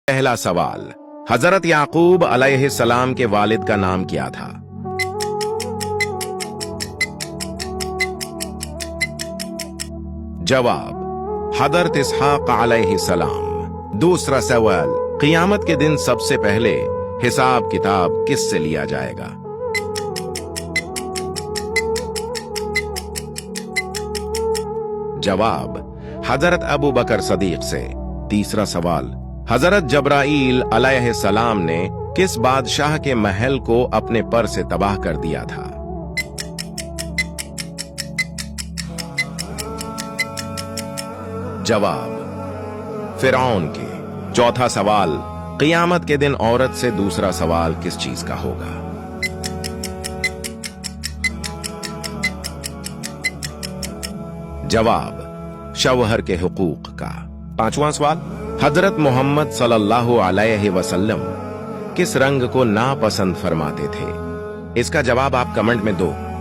पहला सवाल, हजरत याकूब अलैहिस्सलाम के वालिद का नाम क्या था? जवाब, हजरत इसहाक अलैहिस्सलाम। दूसरा सवाल, क़ियामत के दिन सबसे पहले हिसाब किताब किससे लिया जाएगा? जवाब, हजरत अबू बकर सदीक से। तीसरा सवाल, हजरत जब्राईल अलैहिस्सलाम ने किस बादशाह के महल को अपने पर से तबाह कर दिया था? जवाब, फिरौन के। चौथा सवाल, क़ियामत के दिन औरत से दूसरा सवाल किस चीज का होगा? जवाब, शौहर के हुकूक का। पांचवां सवाल, हजरत मोहम्मद सल्लल्लाहु अलैहि वसल्लम किस रंग को नापसंद फरमाते थे? इसका जवाब आप कमेंट में दो।